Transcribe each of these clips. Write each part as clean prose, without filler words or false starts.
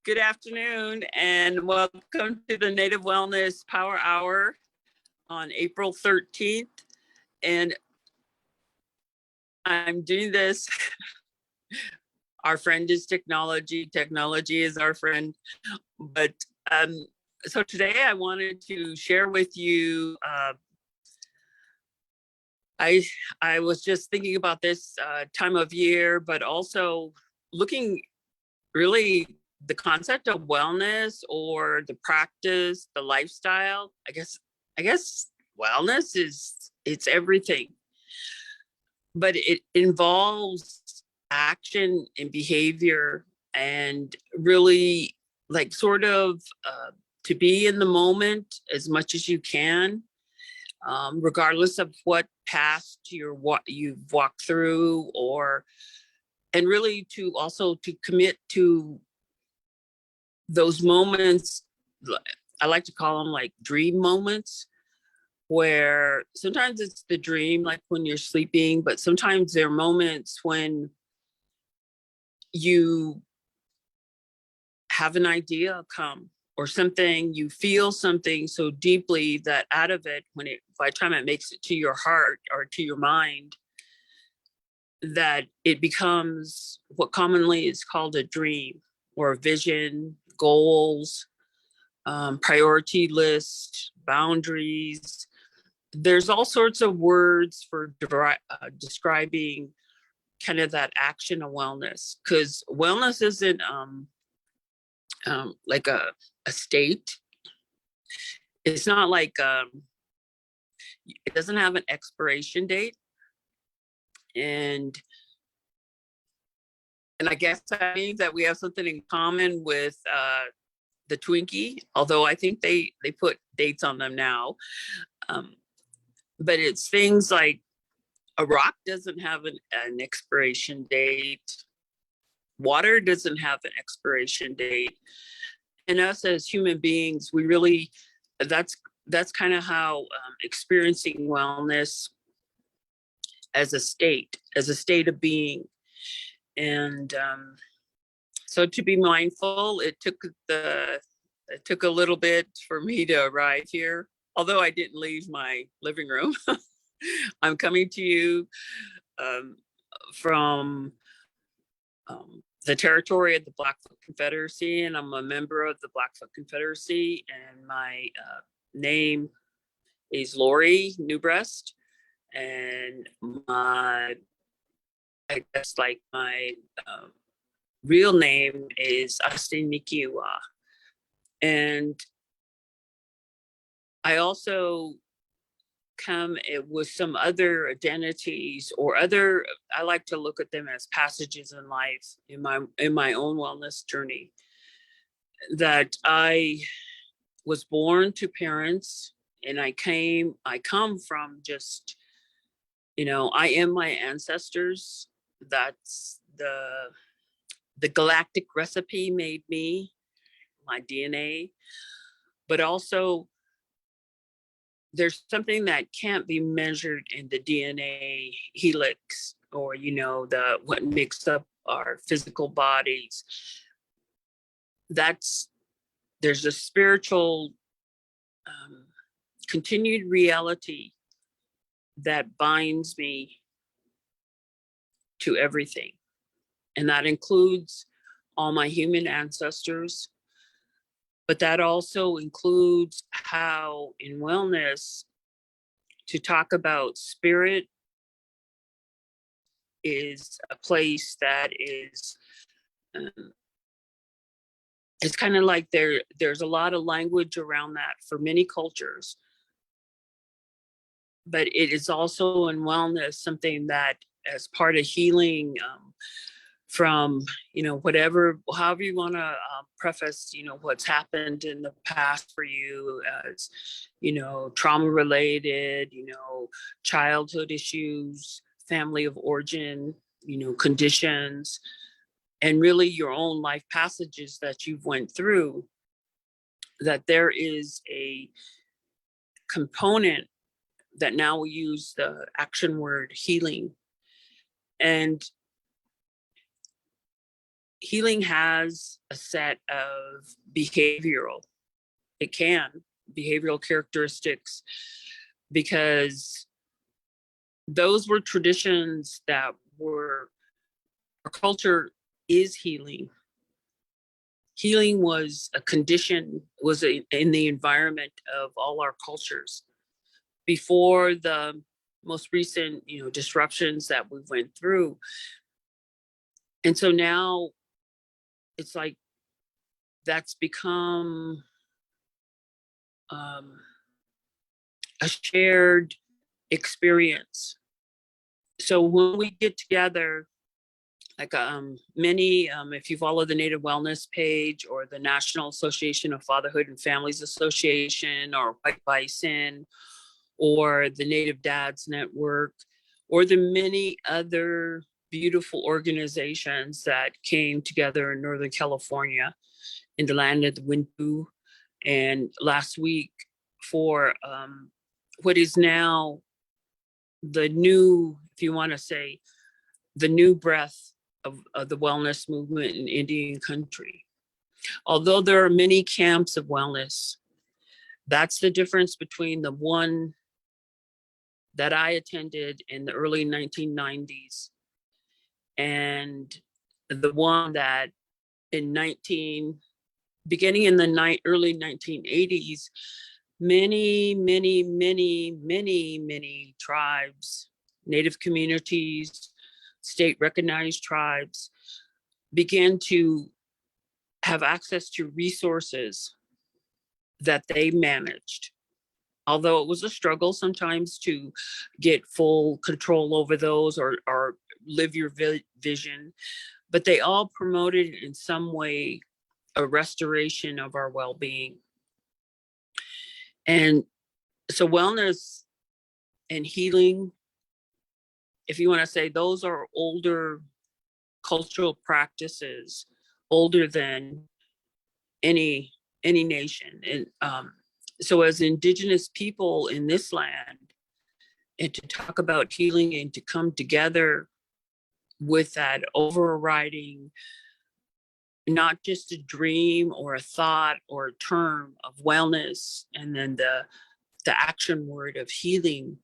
Good afternoon and welcome to the Native Wellness Power Hour on April 13th. And I'm doing this. Our friend is technology. Technology is our friend. But so today I wanted to share with you, I was just thinking about this time of year, but also looking really the concept of wellness or the practice, the lifestyle. I guess wellness it's everything, but it involves action and behavior and really like sort of to be in the moment as much as you can, regardless of what past you've walked through, or and really to also to commit to those moments. I like to call them like dream moments, where sometimes it's the dream, like when you're sleeping, but sometimes there are moments when you have an idea come or something, you feel something so deeply that out of it, by the time it makes it to your heart or to your mind, that it becomes what commonly is called a dream or a vision, goals, priority list, boundaries. There's all sorts of words for describing kind of that action of wellness, because wellness isn't like a state. It's not like it doesn't have an expiration date, and I guess that means that we have something in common with the Twinkie, although I think they put dates on them now. But it's things like a rock doesn't have an expiration date. Water doesn't have an expiration date. And us as human beings, we really, that's kind of how experiencing wellness as a state of being. And so to be mindful, it took a little bit for me to arrive here, although I didn't leave my living room. I'm coming to you from the territory of the Blackfoot Confederacy, and I'm a member of the Blackfoot Confederacy, and my name is Lori Newbreast, and I guess like my real name is Austin Nikiwa. And I also come with some other identities or other, I like to look at them as passages in life in my own wellness journey, that I was born to parents, and I come from just, I am my ancestors. That's the galactic recipe made me, my DNA. But also there's something that can't be measured in the DNA helix, or what makes up our physical bodies. There's a spiritual continued reality that binds me to everything, and that includes all my human ancestors, but that also includes how in wellness to talk about spirit is a place that is it's kind of like there's a lot of language around that for many cultures, but it is also in wellness something that as part of healing, from however you want to preface what's happened in the past for you, as trauma related, childhood issues, family of origin, conditions, and really your own life passages that you've went through, that there is a component that now we use the action word healing. And healing has a set of behavioral characteristics, because those were traditions that were, our culture is healing. Healing was a condition, in the environment of all our cultures. Before the most recent, disruptions that we went through. And so now it's like that's become a shared experience. So when we get together, like many, if you follow the Native Wellness page or the National Association of Fatherhood and Families Association or White Bison or the Native Dads Network or the many other beautiful organizations that came together in Northern California in the land of the Wintu, and last week for what is now the new, if you want to say, the new breath of the wellness movement in Indian country. Although there are many camps of wellness, that's the difference between the one that I attended in the early 1990s and the one that beginning in the early 1980s, many, many, many, many, many tribes, Native communities, state recognized tribes began to have access to resources that they managed. Although it was a struggle sometimes to get full control over those or live your vision, but they all promoted in some way a restoration of our well-being. And so wellness and healing, if you want to say, those are older cultural practices, older than any nation. And so as Indigenous people in this land, and to talk about healing and to come together with that overriding, not just a dream or a thought or a term of wellness, and then the action word of healing,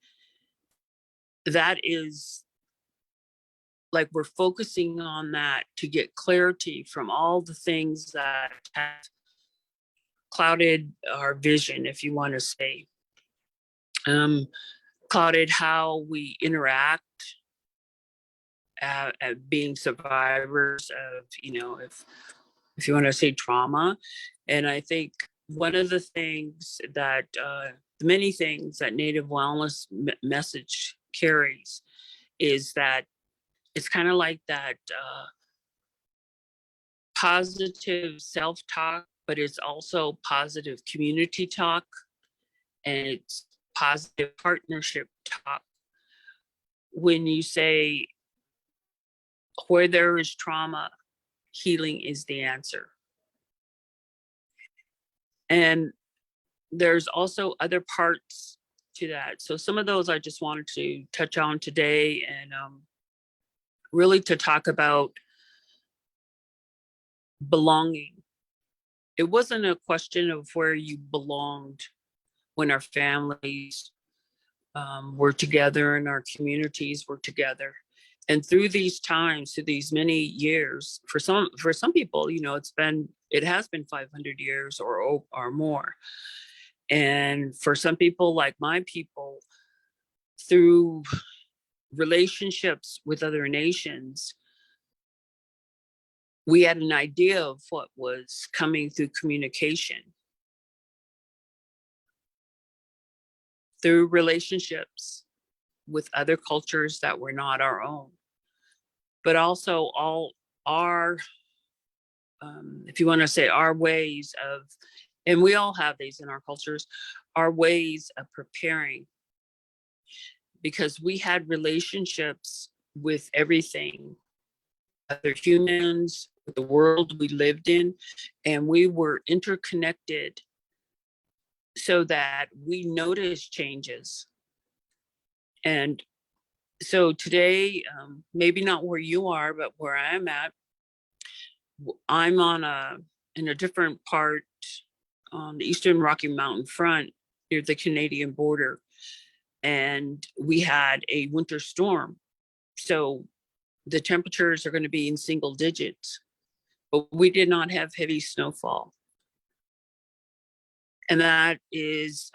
that is like we're focusing on that to get clarity from all the things that have clouded our vision, if you want to say, clouded how we interact at being survivors of, if you want to say, trauma. And I think one of the things that the many things that Native Wellness message carries is that it's kind of like that positive self-talk, but it's also positive community talk, and it's positive partnership talk. When you say, where there is trauma, healing is the answer. And there's also other parts to that. So some of those I just wanted to touch on today, and really to talk about belonging. It wasn't a question of where you belonged when our families were together and our communities were together. And through these times, through these many years, for some people, it has been 500 years or more. And for some people, like my people, through relationships with other nations, we had an idea of what was coming through communication, through relationships with other cultures that were not our own, but also all our, if you want to say, our ways of, and we all have these in our cultures, our ways of preparing, because we had relationships with everything, other humans, the world we lived in, and we were interconnected so that we noticed changes. And so today, maybe not where you are, but where I'm at, I'm in a different part on the Eastern Rocky Mountain front near the Canadian border. And we had a winter storm. So the temperatures are going to be in single digits, but we did not have heavy snowfall. And that is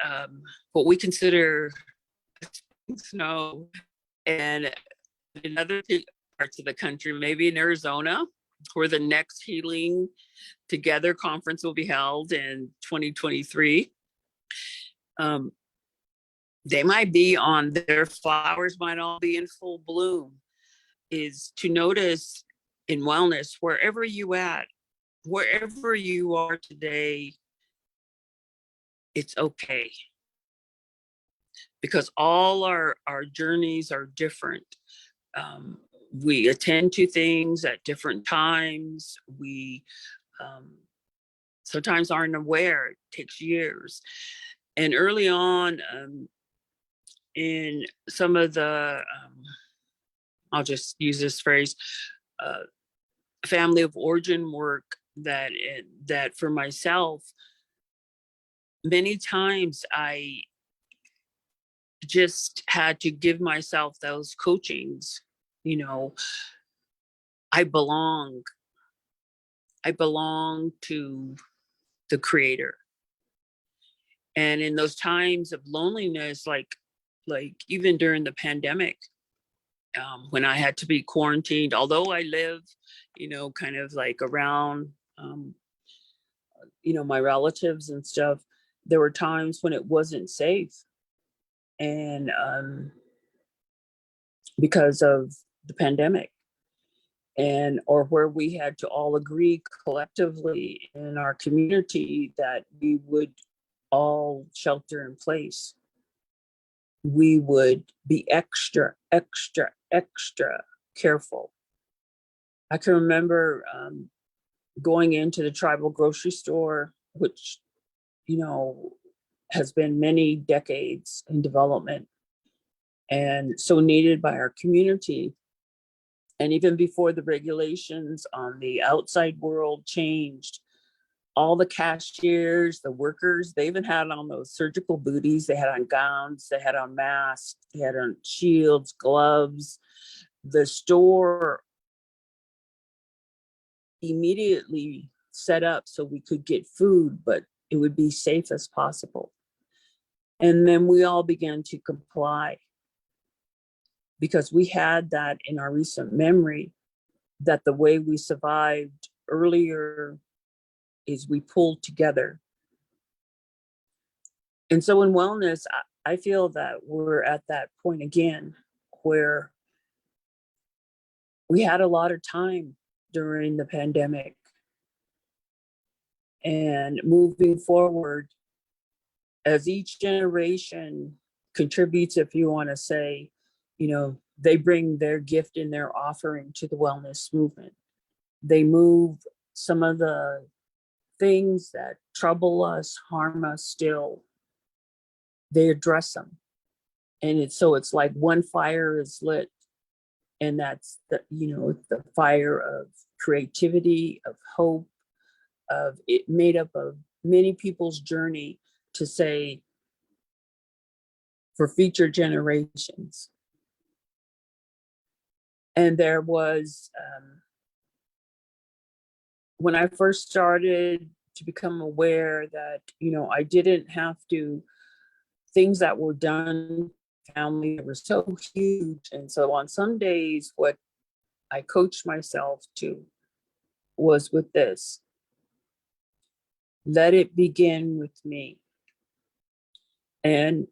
what we consider snow. And in other parts of the country, maybe in Arizona, where the next Healing Together conference will be held in 2023. They might be on, their flowers might all be in full bloom. Is to notice in wellness, wherever you are today, it's okay. Because all our journeys are different. We attend to things at different times. We sometimes aren't aware. It takes years. And early on in some of the, I'll just use this phrase, family of origin work that for myself, many times I just had to give myself those coachings. You know, I belong to the creator. And in those times of loneliness, like even during the pandemic, when I had to be quarantined, although I live, kind of like around, my relatives and stuff, there were times when it wasn't safe. And because of the pandemic, or where we had to all agree collectively in our community that we would all shelter in place. We would be extra careful. I can remember going into the tribal grocery store, which, has been many decades in development and so needed by our community. And even before the regulations on the outside world changed, all the cashiers, the workers, they even had on those surgical booties, they had on gowns, they had on masks, they had on shields, gloves. The store immediately set up so we could get food, but it would be safe as possible. And then we all began to comply because we had that in our recent memory, that the way we survived earlier is we pulled together. And so in wellness, I feel that we're at that point again where we had a lot of time during the pandemic. And moving forward, as each generation contributes, if you want to say, they bring their gift and their offering to the wellness movement. They move some of the things that trouble us, harm us still, they address them. And it's like one fire is lit, and that's the fire of creativity, of hope, of it, made up of many people's journey to say for future generations. And there was, when I first started to become aware that, I didn't have to, things that were done family were so huge. And so on some days, what I coached myself to was with this: let it begin with me. And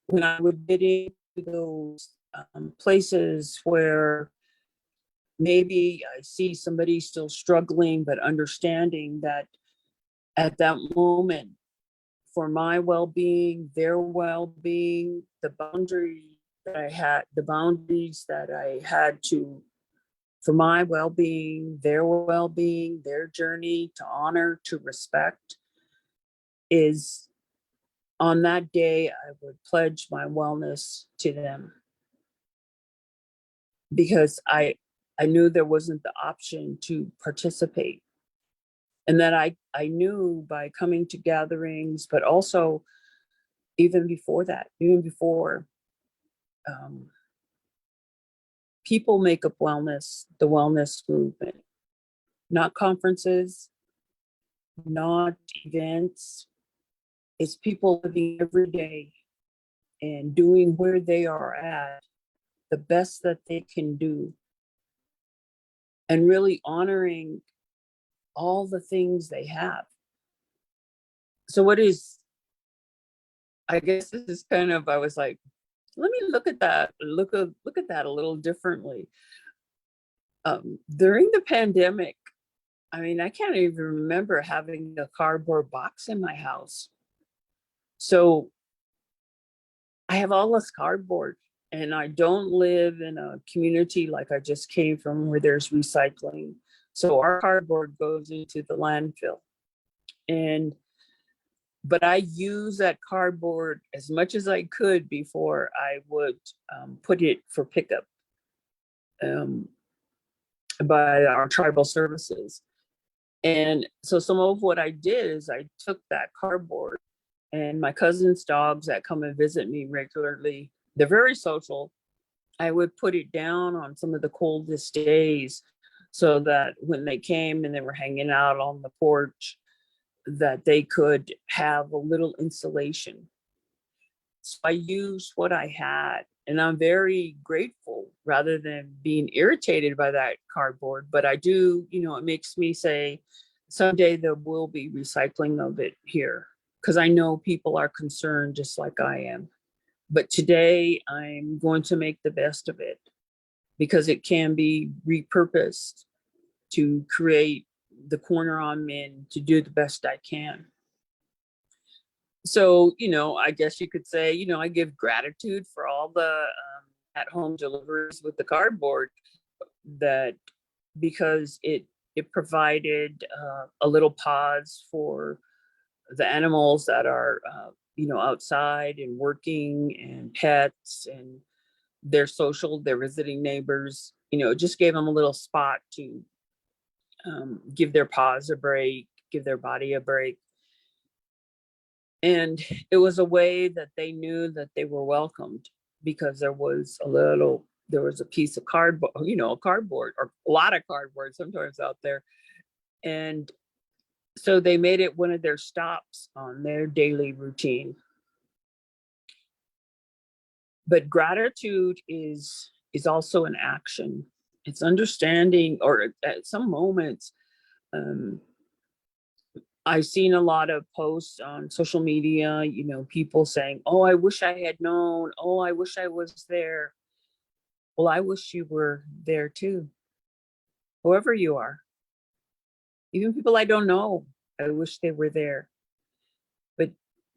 when I would get into those places where maybe I see somebody still struggling, but understanding that at that moment, for my well-being, their well-being, the boundaries that I had to, for my well-being, their journey to honor, to respect, is on that day, I would pledge my wellness to them. Because I knew there wasn't the option to participate. And that I knew by coming to gatherings, but also even before that, even before um, people make up wellness, the wellness movement, not conferences, not events. It's people living every day and doing where they are at the best that they can do and really honoring all the things they have. So what is, I guess this is kind of, I was like, let me look at that, look at that a little differently. During the pandemic, I mean, I can't even remember having a cardboard box in my house. So I have all this cardboard, and I don't live in a community like I just came from where there's recycling. So our cardboard goes into the landfill. And but I use that cardboard as much as I could before I would put it for pickup um, by our tribal services. And so some of what I did is I took that cardboard, and my cousin's dogs that come and visit me regularly, they're very social. I would put it down on some of the coldest days so that when they came and they were hanging out on the porch, that they could have a little insulation. So I used what I had, and I'm very grateful rather than being irritated by that cardboard. But I do, it makes me say someday there will be recycling of it here because I know people are concerned just like I am. But today I'm going to make the best of it because it can be repurposed to create the corner I'm in to do the best I can. So, I guess you could say, I give gratitude for all the at home deliveries with the cardboard that because it provided a little pause for the animals that are, outside and working and pets and they're social, they're visiting neighbors, it just gave them a little spot to give their paws a break, give their body a break. And it was a way that they knew that they were welcomed because there was a piece of cardboard, a cardboard or a lot of cardboard sometimes out there. And so they made it one of their stops on their daily routine. But gratitude is also an action. It's understanding, or at some moments, um, I've seen a lot of posts on social media, people saying, oh, I wish I had known. Oh, I wish I was there. Well, I wish you were there too, whoever you are. Even people I don't know, I wish they were there. But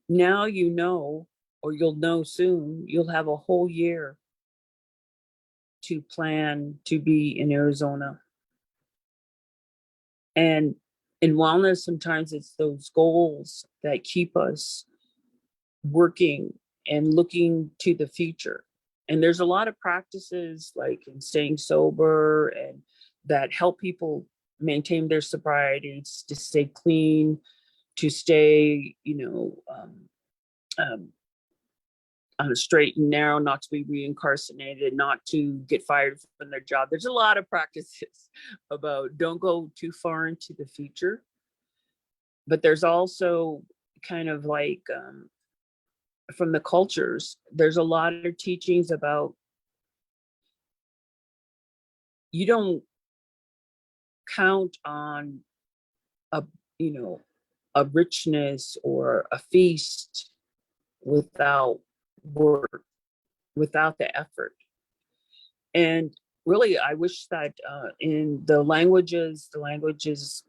now or you'll know soon, you'll have a whole year to plan to be in Arizona. And in wellness, sometimes it's those goals that keep us working and looking to the future. And there's a lot of practices like in staying sober and that help people maintain their sobriety, to stay clean, to stay, on a straight and narrow, not to be reincarnated, not to get fired from their job. There's a lot of practices about don't go too far into the future. But there's also kind of like from the cultures, there's a lot of teachings about you don't count on a a richness or a feast without work, without the effort. And really, I wish that in the languages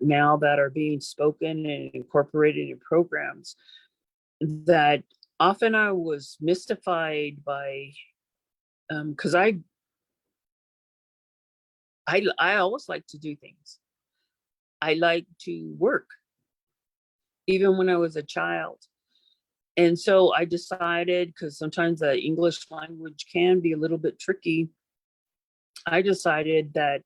now that are being spoken and incorporated in programs, that often I was mystified by because I always like to do things. I like to work, even when I was a child. And so I decided, because sometimes the English language can be a little bit tricky, I decided that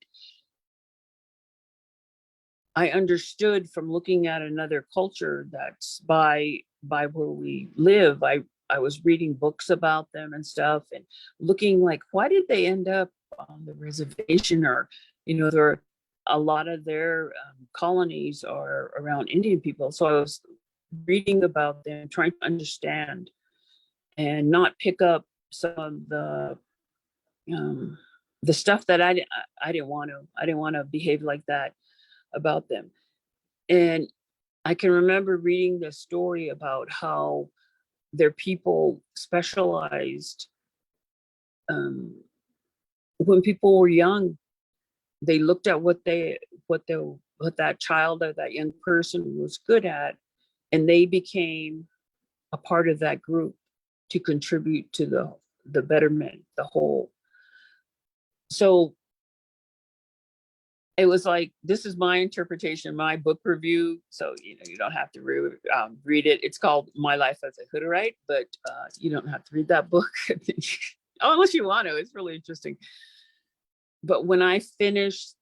I understood from looking at another culture that's by where we live. I was reading books about them and stuff, and looking like, why did they end up on the reservation? Or, there are a lot of their colonies are around Indian people. So I was reading about them, trying to understand and not pick up some of the stuff that I didn't want to. I didn't want to behave like that about them. And I can remember reading the story about how their people specialized, when people were young. They looked at what that child or that young person was good at, and they became a part of that group to contribute to the betterment, the whole. So it was like, this is my interpretation, my book review. So, you don't have to read it. It's called My Life as a Hutterite, but you don't have to read that book. Unless you want to. It's really interesting. But when I finished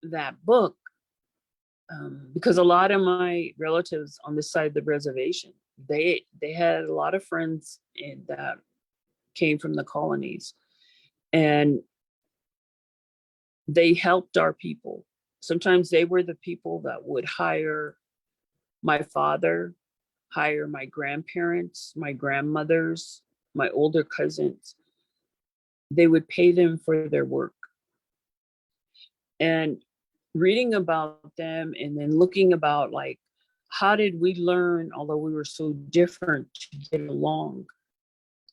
that book, because a lot of my relatives on this side of the reservation, they had a lot of friends that came from the colonies, and they helped our people. Sometimes they were the people that would hire my father, hire my grandparents, my grandmothers, my older cousins. They would pay them for their work. And reading about them, and then looking about, like, how did we learn, although we were so different, to get along?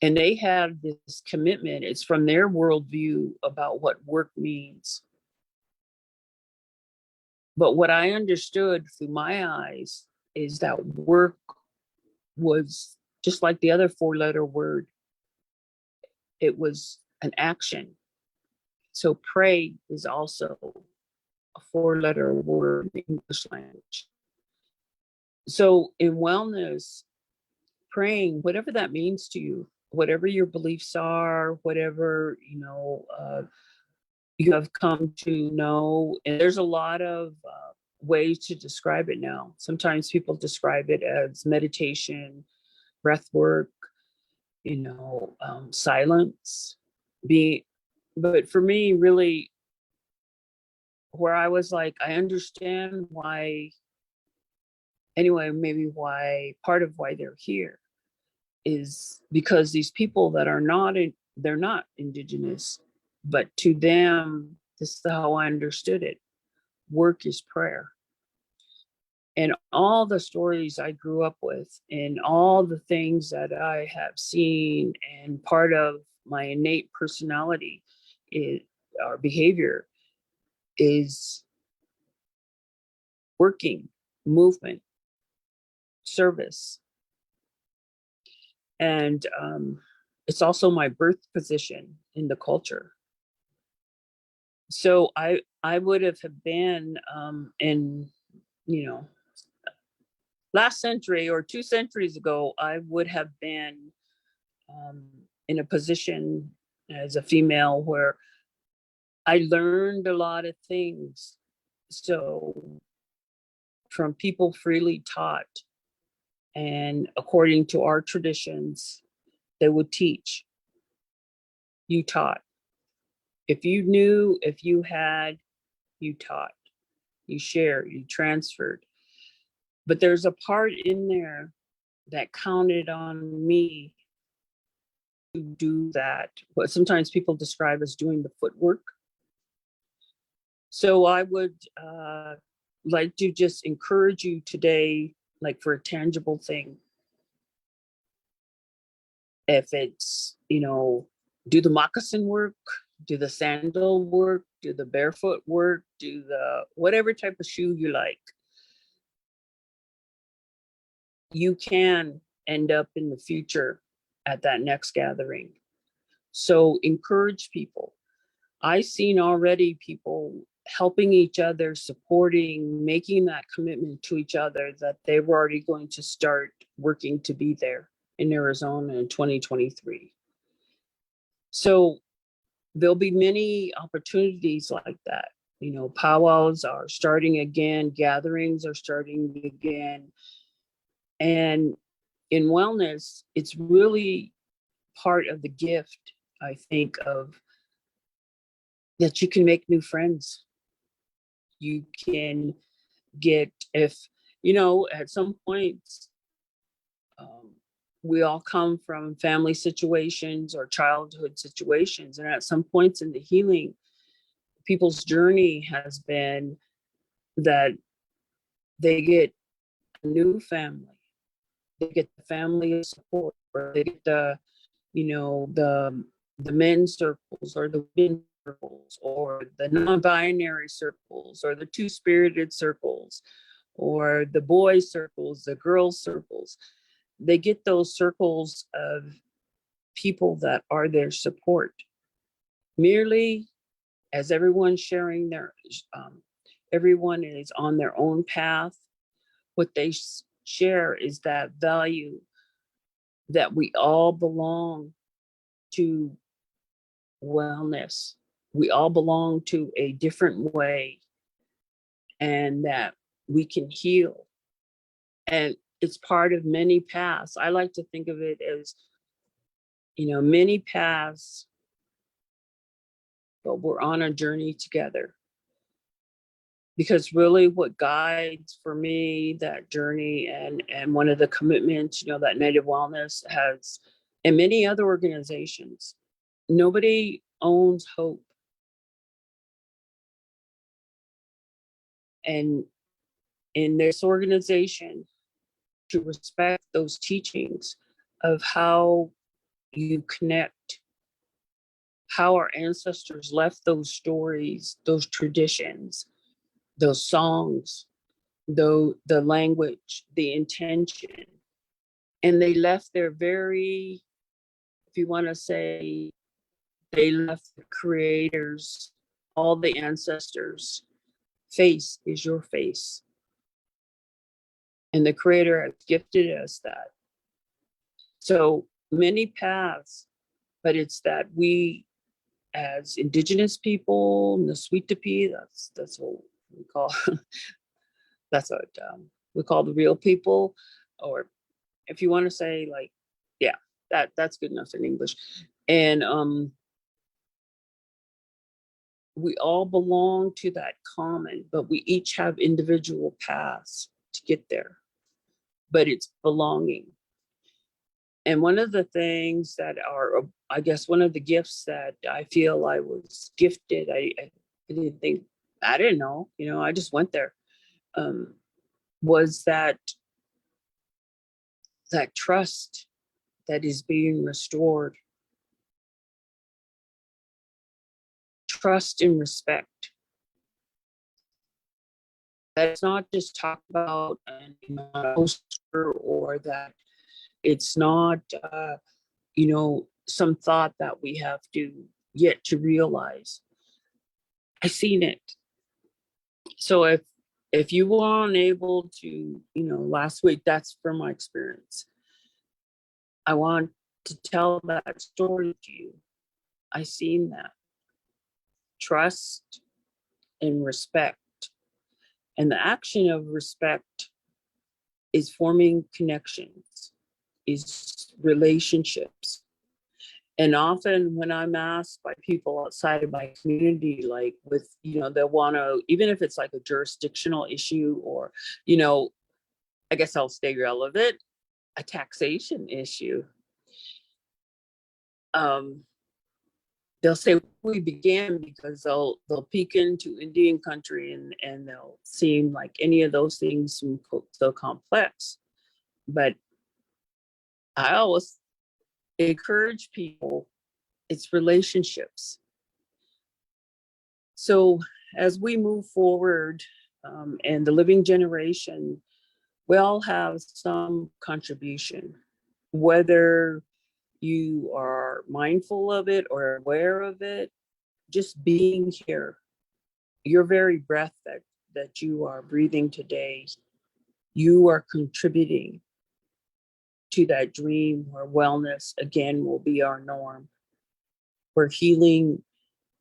And they have this commitment. It's from their worldview about what work means. But what I understood through my eyes is that work was just like the other four-letter word. It was an action. So pray is also a four-letter word in the English language. So in wellness, praying, whatever that means to you, whatever your beliefs are, whatever, you have come to know, and there's a lot of ways to describe it now. Sometimes people describe it as meditation, breath work, silence, but for me, really, where I was like, I understand why, anyway, maybe part of why they're here is because these people that are not, they're not indigenous, but to them, this is how I understood it. Work is prayer. And all the stories I grew up with, and all the things that I have seen, and part of my innate personality or behavior is working, movement, service. And it's also my birth position in the culture. So I would have been in, last century or 2 centuries ago, I would have been in a position as a female where I learned a lot of things. So from people freely taught, and according to our traditions, they would teach. You taught. If you knew, if you had, you taught. You shared, you transferred. But there's a part in there that counted on me to do that, what sometimes people describe as doing the footwork. So I would like to just encourage you today, like for a tangible thing. If it's, do the moccasin work, do the sandal work, do the barefoot work, do the whatever type of shoe you like. You can end up in the future at that next gathering. So encourage people. I've seen already people helping each other, supporting, making that commitment to each other that they were already going to start working to be there in Arizona in 2023. So there'll be many opportunities like that. Powwows are starting again, gatherings are starting again. And in wellness, it's really part of the gift, I think, of that you can make new friends. You can get, if, at some points, we all come from family situations or childhood situations. And at some points in the healing, people's journey has been that they get a new family, they get the family of support, or they get the men's circles or the women's circles or the non-binary circles or the two-spirited circles or the boys circles, the girls circles. They get those circles of people that are their support, merely as everyone's sharing everyone is on their own path. What they share is that value that we all belong to wellness. We all belong to a different way, and that we can heal. And it's part of many paths. I like to think of it as, many paths, but we're on a journey together. Because really what guides for me that journey, and one of the commitments, that Native Wellness has, and many other organizations, nobody owns hope. And in this organization, to respect those teachings of how you connect, how our ancestors left those stories, those traditions, those songs, the language, the intention. And they left their very, if you want to say, they left the creators, all the ancestors' face is your face. And the creator has gifted us that. So many paths, but it's that we, as Indigenous people, Niswitipi, that's what we call, that's what we call the real people, or if you want to say, like, yeah, that's good enough in English. And we all belong to that common, but we each have individual paths to get there. But it's belonging. And one of the things that are, I guess, one of the gifts that I feel I was gifted, I didn't think, I didn't know, I just went there, was that trust that is being restored. Trust and respect. That's not just talk about a poster, or that it's not, some thought that we have to yet to realize. I seen it. So if you were unable to, last week, that's from my experience. I want to tell that story to you. I seen that. Trust and respect. And the action of respect is forming connections, is relationships. And often when I'm asked by people outside of my community, like with, they'll want to, even if it's like a jurisdictional issue, or, I guess I'll stay relevant, a taxation issue. They'll say we began because they'll peek into Indian country and they'll seem like any of those things so complex. But I always encourage people, it's relationships. So as we move forward, and the living generation, we all have some contribution, whether you are mindful of it or aware of it. Just being here, your very breath that you are breathing today, you are contributing to that dream where wellness again will be our norm, where healing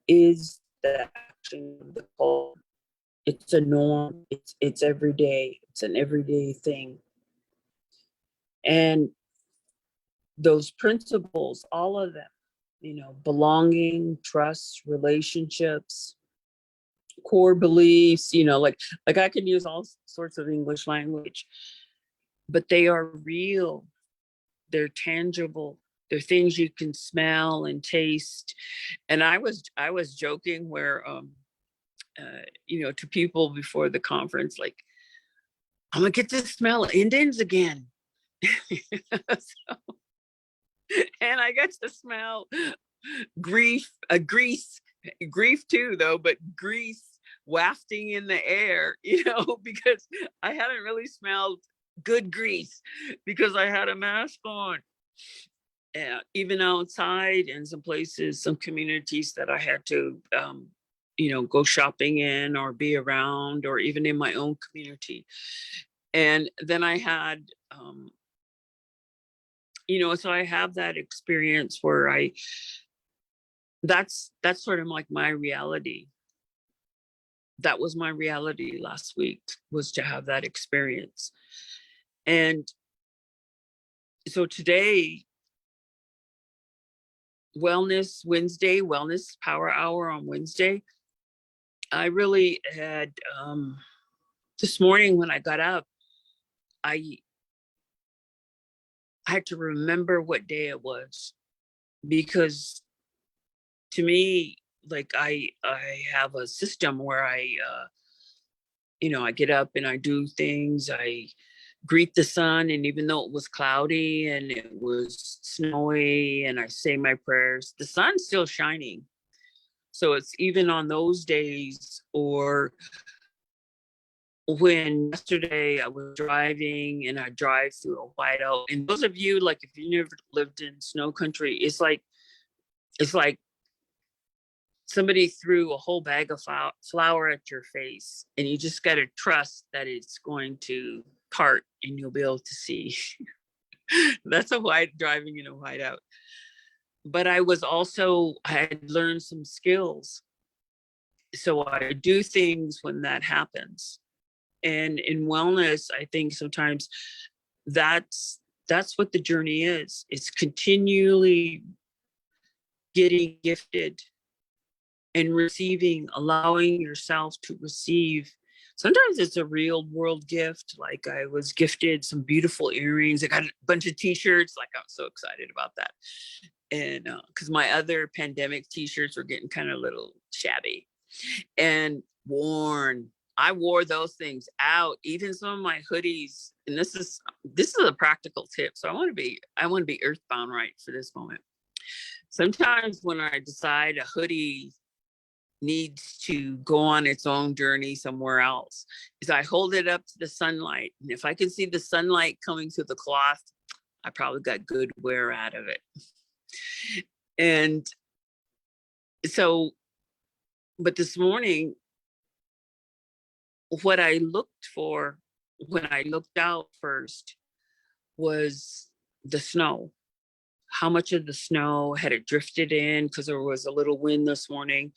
is the function of the culture. It's a norm. It's every day. It's an everyday thing. And those principles, all of them, belonging, trust, relationships, core beliefs, like I can use all sorts of English language, but they are real. They're tangible. They're things you can smell and taste. And I was joking where to people before the conference, like, I'm gonna get to smell Indians again. So, and I got to smell grease too, though, but grease wafting in the air, because I hadn't really smelled good grease because I had a mask on. Even outside in some places, some communities that I had to, go shopping in or be around, or even in my own community. And then I had, so I have that experience where that's sort of like my reality. That was my reality last week, was to have that experience. And so today, Wellness Wednesday, Wellness Power Hour on Wednesday, I really had, this morning when I got up, I had to remember what day it was, because to me, like I have a system where I get up and I do things. I greet the sun, and even though it was cloudy and it was snowy, and I say my prayers, the sun's still shining. So it's even on those days, or when yesterday I was driving and I drive through a whiteout. And those of you, like, if you never lived in snow country, it's like somebody threw a whole bag of flour at your face, and you just got to trust that it's going to part and you'll be able to see. That's driving in a whiteout. But I had learned some skills. So I do things when that happens. And in wellness, I think sometimes that's what the journey is. It's continually getting gifted and receiving, allowing yourself to receive. Sometimes it's a real world gift. Like, I was gifted some beautiful earrings. I got a bunch of t-shirts. Like, I was so excited about that. And because my other pandemic t-shirts were getting kind of a little shabby and worn. I wore those things out. Even some of my hoodies. And this is a practical tip. So I want to be earthbound right for this moment. Sometimes when I decide a hoodie needs to go on its own journey somewhere else, is I hold it up to the sunlight. And if I can see the sunlight coming through the cloth, I probably got good wear out of it. And so, but this morning, what I looked for when I looked out first was the snow. How much of the snow had it drifted in, because there was a little wind this morning,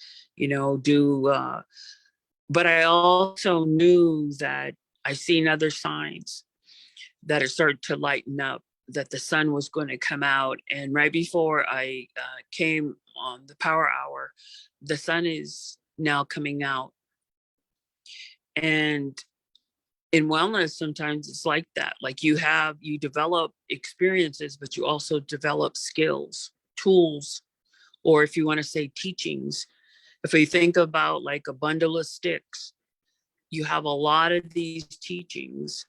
but I also knew that I seen other signs that it started to lighten up, that the sun was going to come out. And right before I came on the power hour, the sun is now coming out. And in wellness, sometimes it's like that. Like, you develop experiences, but you also develop skills, tools, or if you want to say teachings. If you think about like a bundle of sticks, you have a lot of these teachings,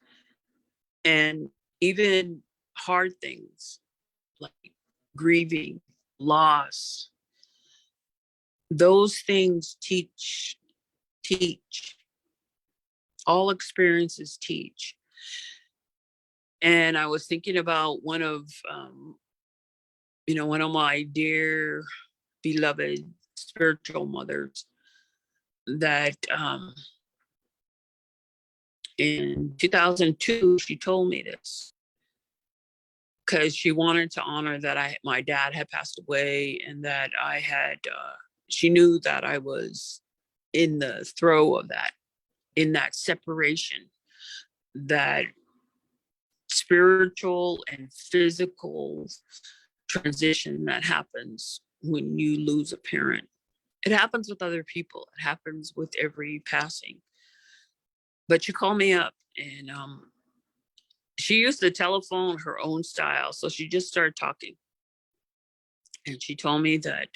and even hard things like grieving, loss, those things teach. All experiences teach. And I was thinking about one of my dear beloved spiritual mothers that in 2002, she told me this because she wanted to honor that my dad had passed away, and that she knew that I was in the throe of that, in that separation, that spiritual and physical transition that happens when you lose a parent. It happens with other people. It happens with every passing. But she called me up, and she used the telephone her own style. So she just started talking. And she told me that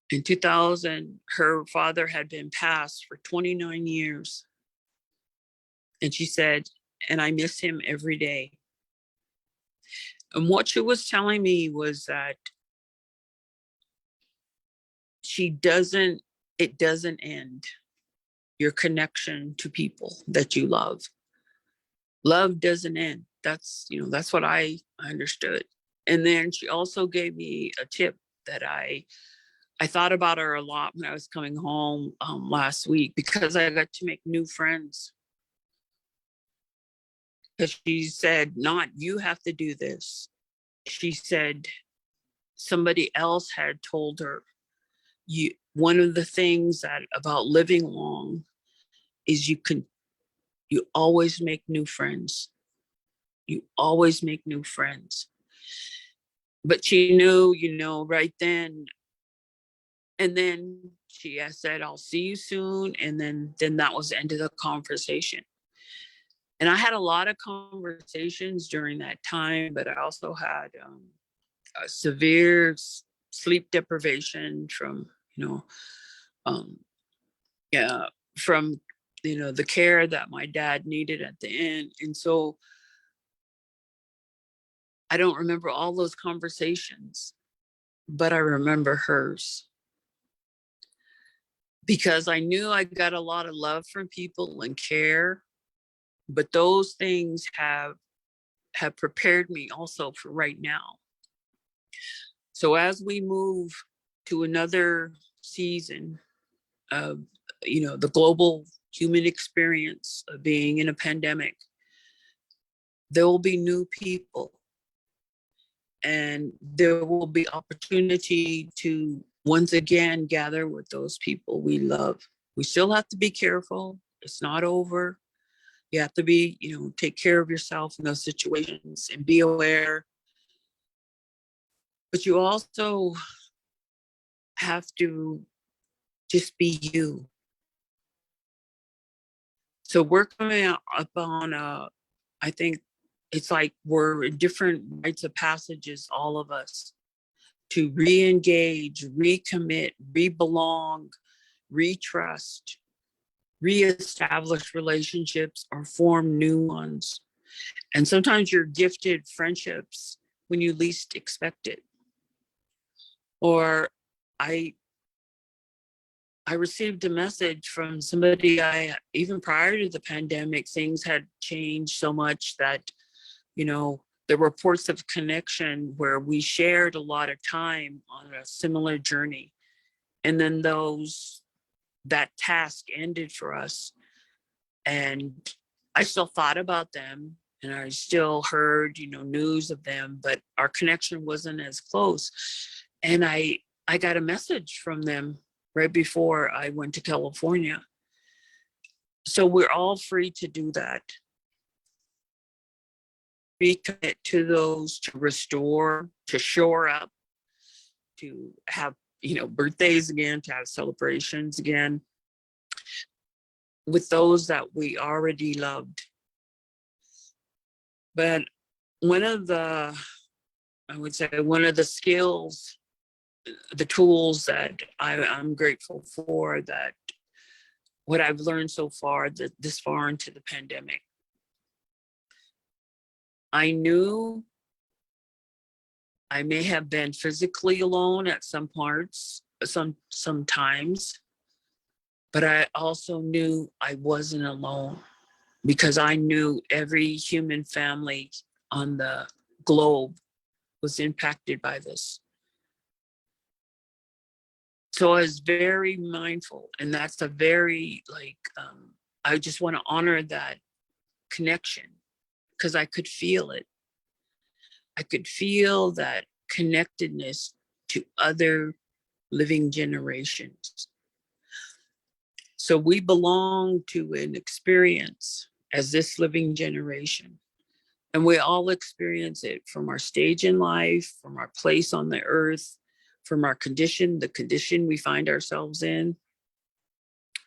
in 2000, her father had been passed for 29 years. And she said, and I miss him every day. And what she was telling me was that it doesn't end your connection to people that you love. Love doesn't end. That's what I understood. And then she also gave me a tip that I thought about her a lot when I was coming home last week, because I got to make new friends. Because she said, not you have to do this. She said somebody else had told her, one of the things that about living long is you always make new friends. You always make new friends. But she knew, right then. And then she said, I'll see you soon. And then that was the end of the conversation. And I had a lot of conversations during that time, but I also had a severe sleep deprivation from, um, yeah, from, the care that my dad needed at the end. And so I don't remember all those conversations, but I remember hers, because I knew I got a lot of love from people and care, but those things have prepared me also for right now. So as we move to another season of, the global human experience of being in a pandemic, there will be new people, and there will be opportunity to once again gather with those people we love. We still have to be careful. It's not over. You have to be, take care of yourself in those situations and be aware. But you also have to just be you. So we're coming up on I think it's like we're in different rites of passages, all of us, to re-engage, recommit, re-belong, retrust, re-establish relationships or form new ones. And sometimes you're gifted friendships when you least expect it. Or I received a message from somebody even prior to the pandemic, things had changed so much that, the reports of connection where we shared a lot of time on a similar journey. And then that task ended for us. And I still thought about them, and I still heard, news of them, but our connection wasn't as close. And I got a message from them right before I went to California. So we're all free to do that. Recommit to those, to restore, to shore up, to have, birthdays again, to have celebrations again with those that we already loved. But I would say one of the skills, the tools that I'm grateful for, that what I've learned so far, that this far into the pandemic, I knew I may have been physically alone at some parts, sometimes, but I also knew I wasn't alone, because I knew every human family on the globe was impacted by this. So I was very mindful, and that's a very I just want to honor that connection, because I could feel it. I could feel that connectedness to other living generations. So we belong to an experience as this living generation. And we all experience it from our stage in life, from our place on the earth, from our condition, the condition we find ourselves in.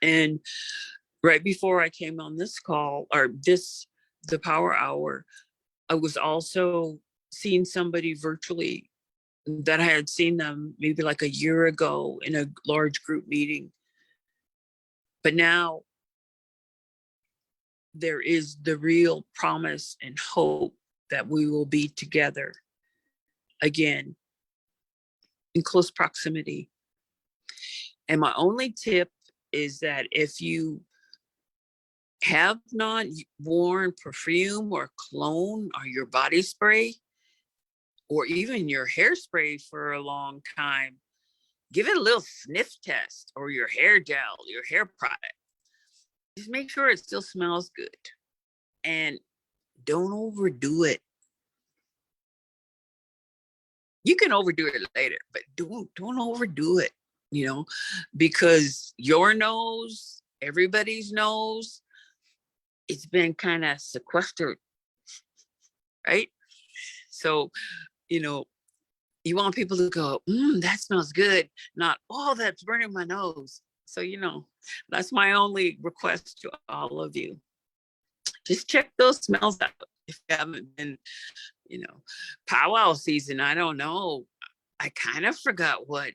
And right before I came on this call, or the Power Hour, I was also seeing somebody virtually that I had seen them maybe like a year ago in a large group meeting. But now there is the real promise and hope that we will be together again in close proximity. And my only tip is that if you have not worn perfume or cologne or your body spray or even your hairspray for a long time, give it a little sniff test, or your hair gel, your hair product. Just make sure it still smells good and don't overdo it. You can overdo it later, but don't overdo it, because your nose, everybody's nose, it's been kind of sequestered, right? So, you want people to go, that smells good, not, oh, that's burning my nose. So, that's my only request to all of you. Just check those smells out. If you haven't been, powwow season, I don't know. I kind of forgot what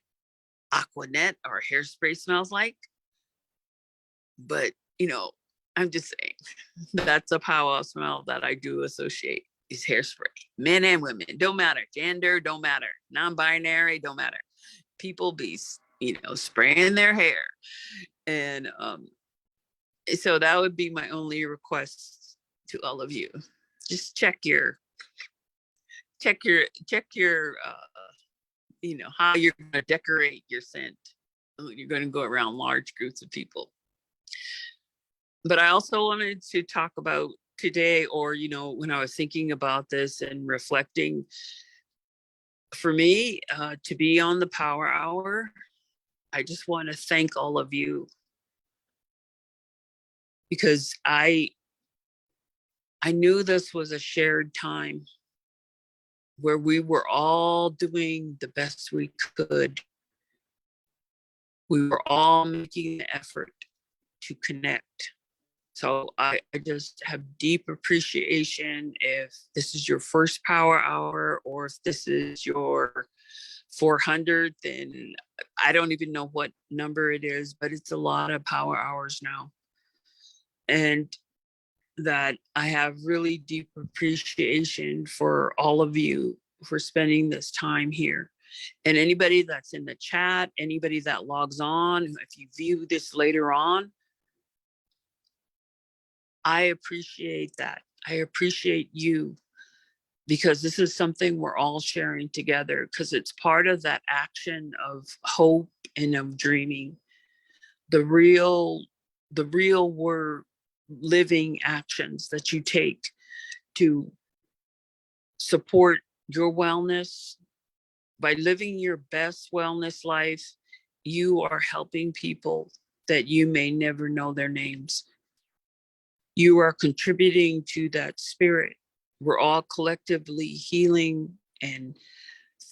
Aquanet or hairspray smells like. But, I'm just saying that's a powwow smell that I do associate is hairspray. Men and women, don't matter. Gender, don't matter. Non-binary, don't matter. People be, spraying their hair. And so that would be my only request to all of you. Just check your how you're going to decorate your scent. You're going to go around large groups of people. But I also wanted to talk about today, or, when I was thinking about this and reflecting, for me, to be on the Power Hour, I just want to thank all of you, because I knew this was a shared time where we were all doing the best we could. We were all making the effort to connect. So I just have deep appreciation if this is your first Power Hour, or if this is your 400th, and I don't even know what number it is, but it's a lot of Power Hours now. And that I have really deep appreciation for all of you for spending this time here. And anybody that's in the chat, anybody that logs on, if you view this later on, I appreciate that. I appreciate you, because this is something we're all sharing together, because it's part of that action of hope and of dreaming. The real word living actions that you take to support your wellness. By living your best wellness life, you are helping people that you may never know their names. You are contributing to that spirit. We're all collectively healing and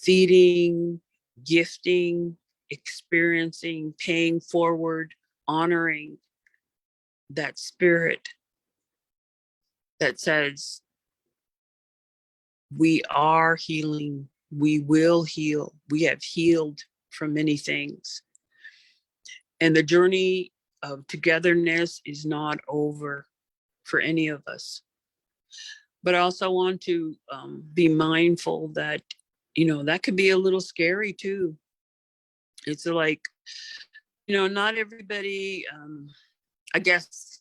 feeding, gifting, experiencing, paying forward, honoring that spirit that says, we are healing, we will heal, we have healed from many things. And the journey of togetherness is not over for any of us. But I also want to be mindful that, that could be a little scary too. It's like, not everybody, I guess,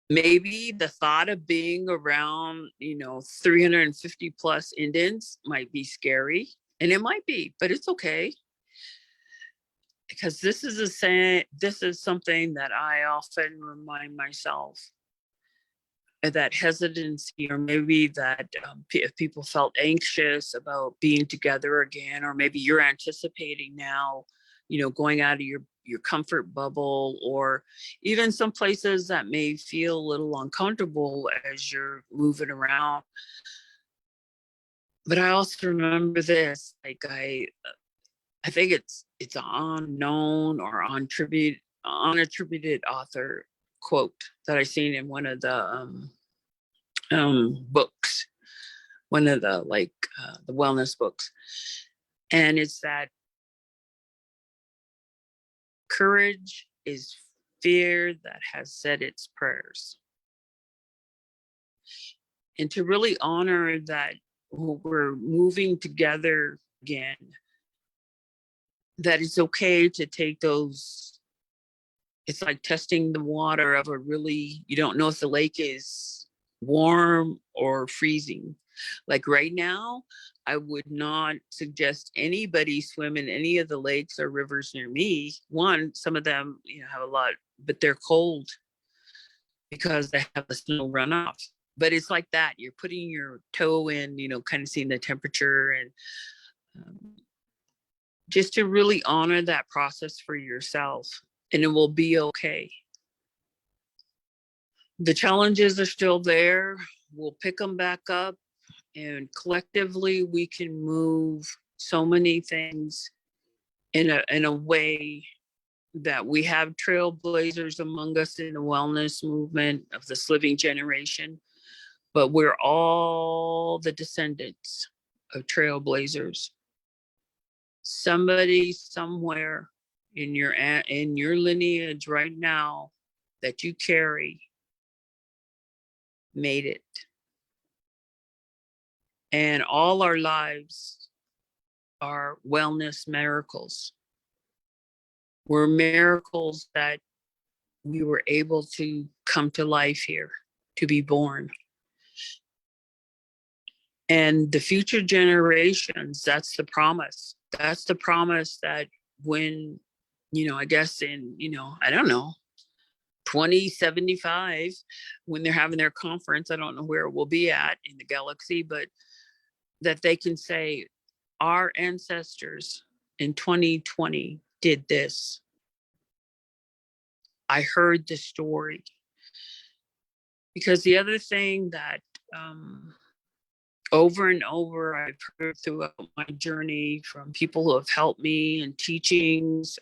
maybe the thought of being around, 350 plus Indians might be scary, and it might be, but it's okay. Because this is something that I often remind myself. that hesitancy, or maybe that if people felt anxious about being together again, or maybe you're anticipating now, going out of your comfort bubble, or even some places that may feel a little uncomfortable as you're moving around. But I also remember this, like I think it's an unknown or unattributed author quote that I seen in one of the books, one of the the wellness books, and it's that courage is fear that has said its prayers. And to really honor that we're moving together again, that it's okay to take those. It's like testing the water of you don't know if the lake is warm or freezing. Like right now, I would not suggest anybody swim in any of the lakes or rivers near me. One, some of them, have a lot, but they're cold because they have the snow runoff. But it's like that. You're putting your toe in, kind of seeing the temperature, and just to really honor that process for yourself, and it will be okay. The challenges are still there. We'll pick them back up, and collectively we can move so many things in a way that we have trailblazers among us in the wellness movement of this living generation, but we're all the descendants of trailblazers. Somebody somewhere in your lineage right now that you carry made it. And all our lives are wellness miracles. We're miracles that we were able to come to life here, to be born. And the future generations, that's the promise. That's the promise that when, I guess in, I don't know, 2075, when they're having their conference, I don't know where it will be at in the galaxy, but that they can say, our ancestors in 2020 did this. I heard the story. Because the other thing that over and over I've heard throughout my journey from people who have helped me in teachings,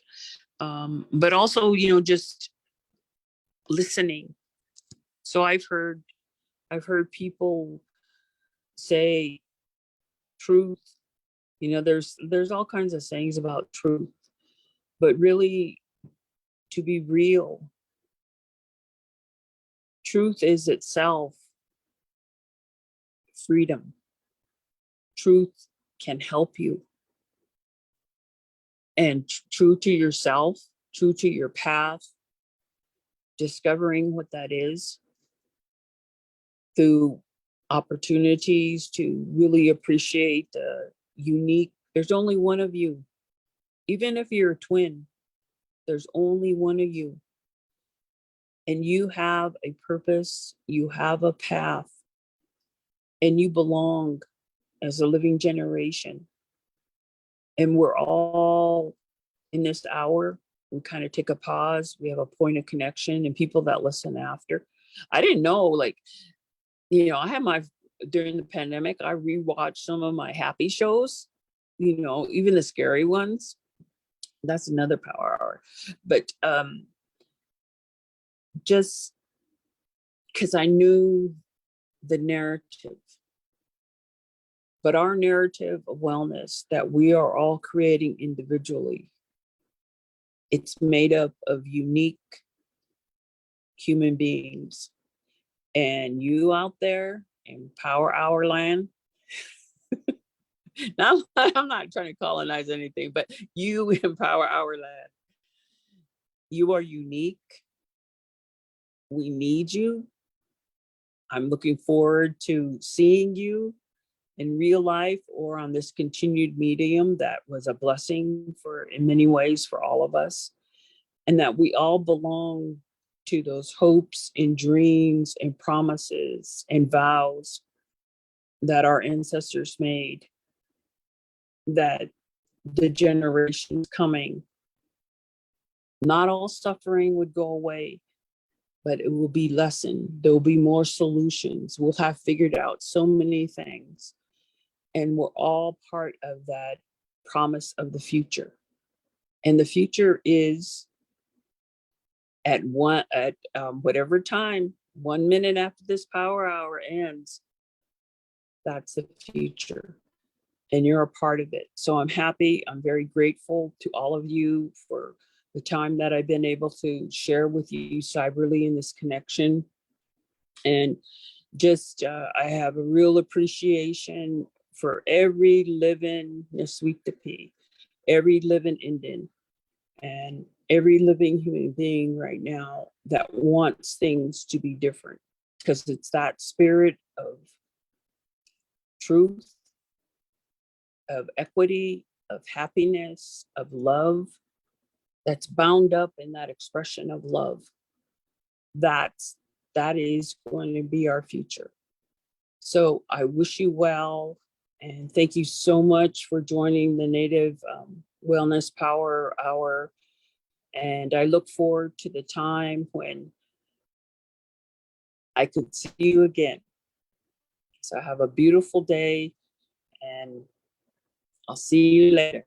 but also, just listening. So I've heard people say truth. There's all kinds of sayings about truth, but really, to be real, truth is itself freedom. Truth can help you. And true to yourself, true to your path, discovering what that is through opportunities to really appreciate the unique. There's only one of you. Even if you're a twin, there's only one of you. And you have a purpose, you have a path, and you belong as a living generation. And we're all in this hour, we kind of take a pause. We have a point of connection, and people that listen after. I didn't know, I had during the pandemic, I rewatched some of my happy shows, even the scary ones. That's another power hour. But just because I knew the narrative. But our narrative of wellness that we are all creating individually, it's made up of unique human beings. And you out there in Power Hour land, now I'm not trying to colonize anything, but you in Power Hour land, you are unique. We need you. I'm looking forward to seeing you in real life or on this continued medium that was a blessing in many ways for all of us, and that we all belong to those hopes and dreams and promises and vows that our ancestors made, that the generations coming, not all suffering would go away, but it will be lessened. There will be more solutions. We'll have figured out so many things. And we're all part of that promise of the future. And the future is at whatever time, 1 minute after this power hour ends, that's the future. And you're a part of it. So I'm happy. I'm very grateful to all of you for the time that I've been able to share with you cyberly in this connection. And just, I have a real appreciation for every living Neswitapi, every living Indian, and every living human being right now that wants things to be different, because it's that spirit of truth, of equity, of happiness, of love that's bound up in that expression of love. That is going to be our future. So I wish you well, and thank you so much for joining the Native Wellness Power Hour. And I look forward to the time when I could see you again. So have a beautiful day, and I'll see you later.